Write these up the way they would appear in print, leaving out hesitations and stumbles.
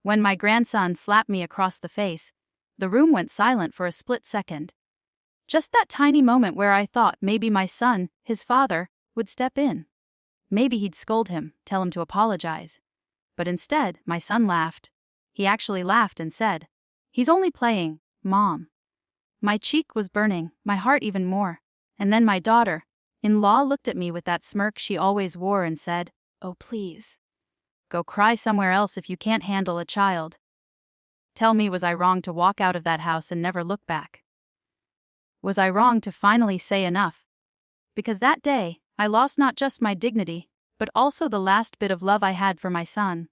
When my grandson slapped me across the face, the room went silent for a split second. Just that tiny moment where I thought maybe my son, his father, would step in. Maybe he'd scold him, tell him to apologize. But instead, my son laughed. He actually laughed and said, "He's only playing, Mom." My cheek was burning, my heart even more. And then my daughter-in-law looked at me with that smirk she always wore and said, "Oh, please. Go cry somewhere else if you can't handle a child." Tell me, was I wrong to walk out of that house and never look back? Was I wrong to finally say enough? Because that day, I lost not just my dignity, but also the last bit of love I had for my son.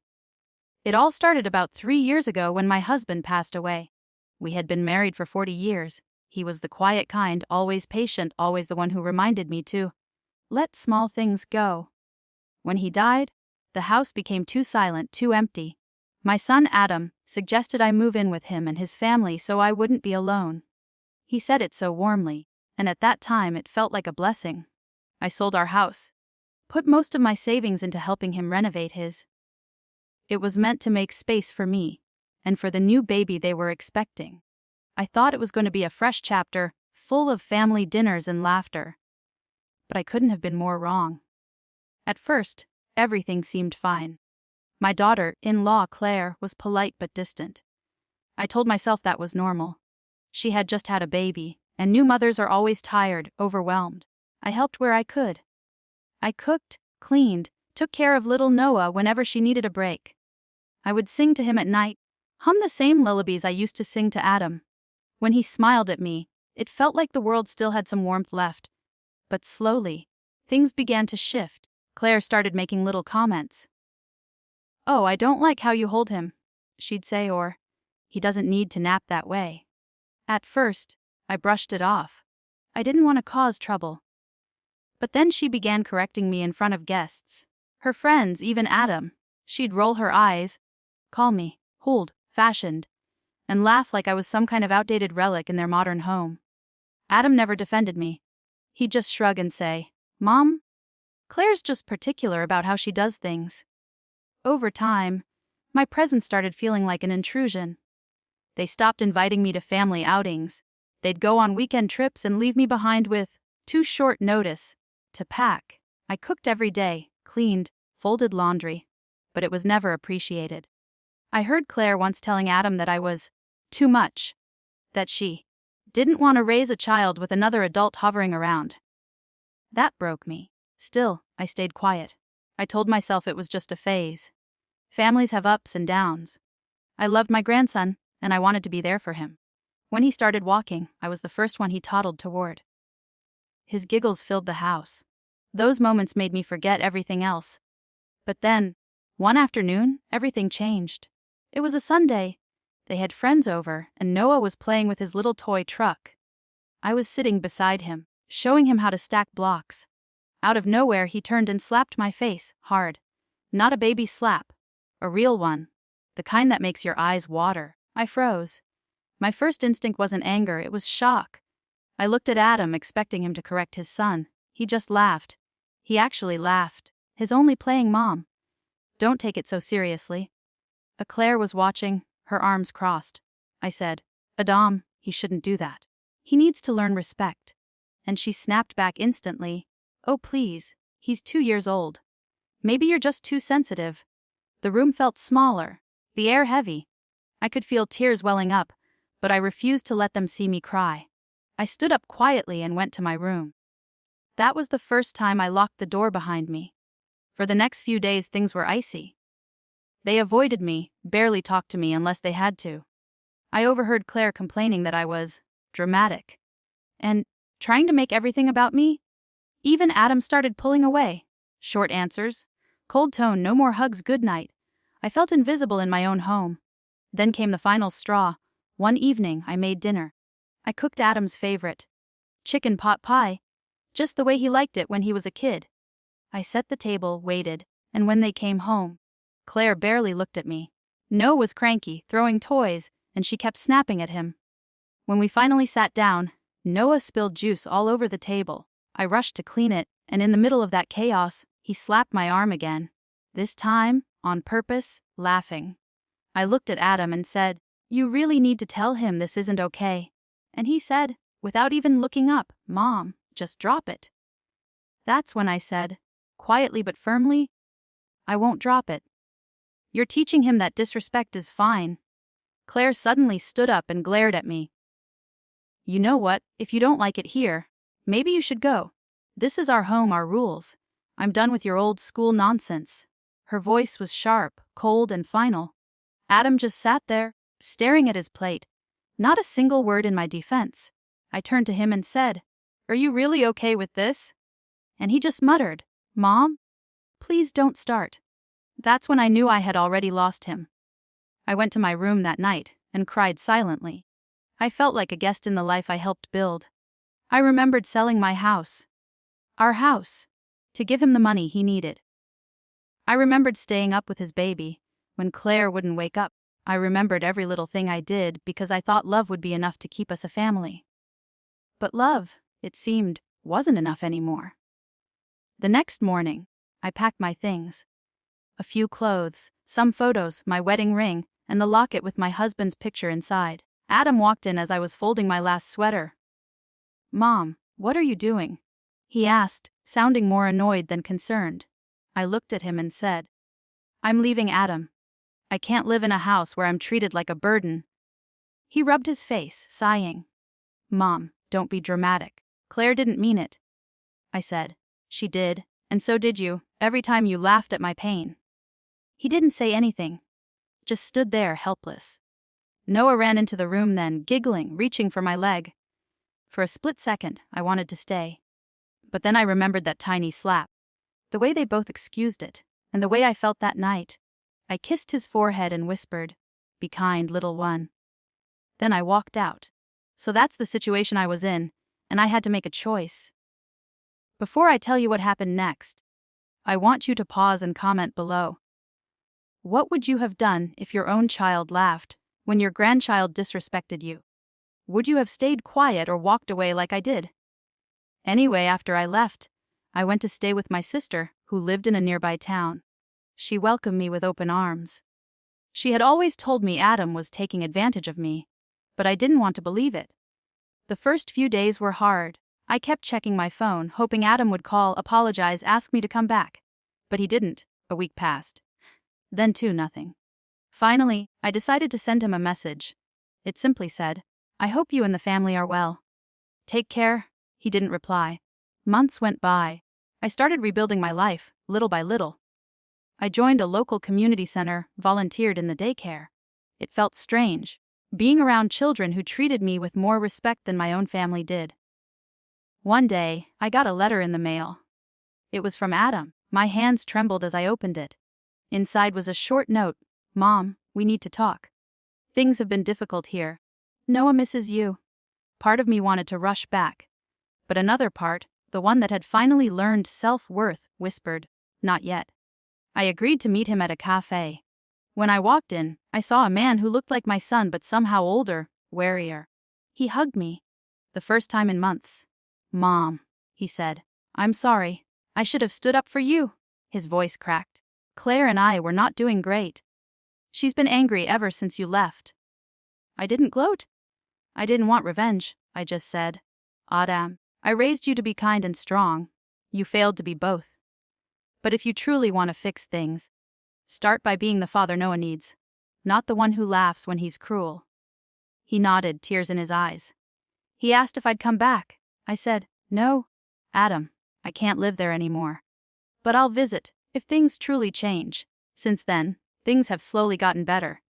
It all started about 3 years ago when my husband passed away. We had been married for 40 years. He was the quiet kind, always patient, always the one who reminded me to let small things go. When he died, the house became too silent, too empty. My son Adam suggested I move in with him and his family so I wouldn't be alone. He said it so warmly, and at that time it felt like a blessing. I sold our house, put most of my savings into helping him renovate his. It was meant to make space for me, and for the new baby they were expecting. I thought it was going to be a fresh chapter, full of family dinners and laughter. But I couldn't have been more wrong. At first, everything seemed fine. My daughter-in-law, Claire, was polite but distant. I told myself that was normal. She had just had a baby, and new mothers are always tired, overwhelmed. I helped where I could. I cooked, cleaned, took care of little Noah whenever she needed a break. I would sing to him at night, hum the same lullabies I used to sing to Adam. When he smiled at me, it felt like the world still had some warmth left. But slowly, things began to shift. Claire started making little comments. "Oh, I don't like how you hold him," she'd say, or, "He doesn't need to nap that way." At first, I brushed it off. I didn't want to cause trouble. But then she began correcting me in front of guests. Her friends, even Adam. She'd roll her eyes, call me old-fashioned, and laugh like I was some kind of outdated relic in their modern home. Adam never defended me. He'd just shrug and say, "Mom, Claire's just particular about how she does things." Over time, my presence started feeling like an intrusion. They stopped inviting me to family outings. They'd go on weekend trips and leave me behind with too short notice to pack. I cooked every day, cleaned, folded laundry, but it was never appreciated. I heard Claire once telling Adam that I was too much, that she didn't want to raise a child with another adult hovering around. That broke me. Still, I stayed quiet. I told myself it was just a phase. Families have ups and downs. I loved my grandson, and I wanted to be there for him. When he started walking, I was the first one he toddled toward. His giggles filled the house. Those moments made me forget everything else. But then, one afternoon, everything changed. It was a Sunday. They had friends over, and Noah was playing with his little toy truck. I was sitting beside him, showing him how to stack blocks. Out of nowhere, he turned and slapped my face, hard. Not a baby slap. A real one. The kind that makes your eyes water. I froze. My first instinct wasn't anger, it was shock. I looked at Adam, expecting him to correct his son. He just laughed. He actually laughed. His only playing mom. "Don't take it so seriously." Claire was watching, her arms crossed. I said, "Adam, he shouldn't do that. He needs to learn respect." And she snapped back instantly, "Oh please, he's 2 years old. Maybe you're just too sensitive." The room felt smaller, the air heavy. I could feel tears welling up, but I refused to let them see me cry. I stood up quietly and went to my room. That was the first time I locked the door behind me. For the next few days, things were icy. They avoided me, barely talked to me unless they had to. I overheard Claire complaining that I was dramatic and trying to make everything about me. Even Adam started pulling away. Short answers, cold tone, no more hugs, good night. I felt invisible in my own home. Then came the final straw. One evening, I made dinner. I cooked Adam's favorite, chicken pot pie, just the way he liked it when he was a kid. I set the table, waited, and when they came home, Claire barely looked at me. Noah was cranky, throwing toys, and she kept snapping at him. When we finally sat down, Noah spilled juice all over the table. I rushed to clean it, and in the middle of that chaos, he slapped my arm again. This time, on purpose, laughing. I looked at Adam and said, "You really need to tell him this isn't okay." And he said, without even looking up, "Mom, just drop it." That's when I said, quietly but firmly, "I won't drop it. You're teaching him that disrespect is fine." Claire suddenly stood up and glared at me. "You know what, if you don't like it here, maybe you should go. This is our home, our rules. I'm done with your old school nonsense." Her voice was sharp, cold, and final. Adam just sat there, staring at his plate. Not a single word in my defense. I turned to him and said, "Are you really okay with this?" And he just muttered, "Mom, please don't start." That's when I knew I had already lost him. I went to my room that night and cried silently. I felt like a guest in the life I helped build. I remembered selling my house, our house, to give him the money he needed. I remembered staying up with his baby when Claire wouldn't wake up. I remembered every little thing I did because I thought love would be enough to keep us a family. But love, it seemed, wasn't enough anymore. The next morning, I packed my things. A few clothes, some photos, my wedding ring, and the locket with my husband's picture inside. Adam walked in as I was folding my last sweater. "Mom, what are you doing?" he asked, sounding more annoyed than concerned. I looked at him and said, "I'm leaving Adam. I can't live in a house where I'm treated like a burden." He rubbed his face, sighing. "Mom, don't be dramatic. Claire didn't mean it." I said, "She did, and so did you, every time you laughed at my pain." He didn't say anything, just stood there helpless. Noah ran into the room then, giggling, reaching for my leg. For a split second, I wanted to stay. But then I remembered that tiny slap, the way they both excused it, and the way I felt that night. I kissed his forehead and whispered, "Be kind, little one." Then I walked out. So that's the situation I was in, and I had to make a choice. Before I tell you what happened next, I want you to pause and comment below. What would you have done if your own child laughed when your grandchild disrespected you? Would you have stayed quiet or walked away like I did? Anyway, after I left, I went to stay with my sister, who lived in a nearby town. She welcomed me with open arms. She had always told me Adam was taking advantage of me, but I didn't want to believe it. The first few days were hard. I kept checking my phone, hoping Adam would call, apologize, ask me to come back. But he didn't. A week passed. Then too, nothing. Finally, I decided to send him a message. It simply said, "I hope you and the family are well. Take care." He didn't reply. Months went by. I started rebuilding my life, little by little. I joined a local community center, volunteered in the daycare. It felt strange, being around children who treated me with more respect than my own family did. One day, I got a letter in the mail. It was from Adam. My hands trembled as I opened it. Inside was a short note. "Mom, we need to talk. Things have been difficult here. Noah misses you." Part of me wanted to rush back. But another part, the one that had finally learned self-worth, whispered, "Not yet." I agreed to meet him at a cafe. When I walked in, I saw a man who looked like my son but somehow older, warier. He hugged me. The first time in months. "Mom," he said, "I'm sorry. I should have stood up for you." His voice cracked. "Claire and I were not doing great. She's been angry ever since you left." I didn't gloat. I didn't want revenge. I just said, "Adam, I raised you to be kind and strong. You failed to be both. But if you truly want to fix things, start by being the father Noah needs, not the one who laughs when he's cruel." He nodded, tears in his eyes. He asked if I'd come back. I said, "No, Adam, I can't live there anymore. But I'll visit, if things truly change." Since then, things have slowly gotten better.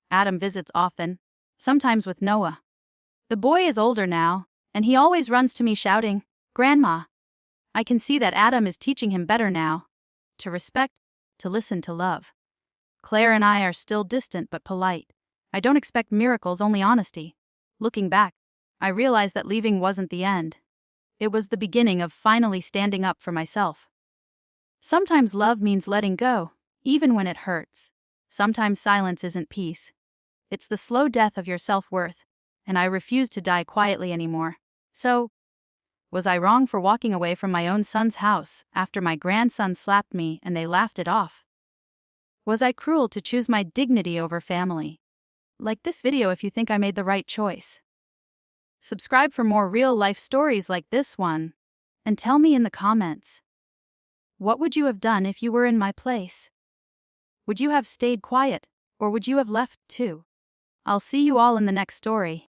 Adam visits often, sometimes with Noah. The boy is older now, and he always runs to me shouting, "Grandma." I can see that Adam is teaching him better now. To respect, to listen, to love. Claire and I are still distant but polite. I don't expect miracles, only honesty. Looking back, I realized that leaving wasn't the end. It was the beginning of finally standing up for myself. Sometimes love means letting go, even when it hurts. Sometimes silence isn't peace. It's the slow death of your self-worth, and I refuse to die quietly anymore. So, was I wrong for walking away from my own son's house after my grandson slapped me and they laughed it off? Was I cruel to choose my dignity over family? Like this video if you think I made the right choice. Subscribe for more real-life stories like this one. And tell me in the comments. What would you have done if you were in my place? Would you have stayed quiet, or would you have left too? I'll see you all in the next story.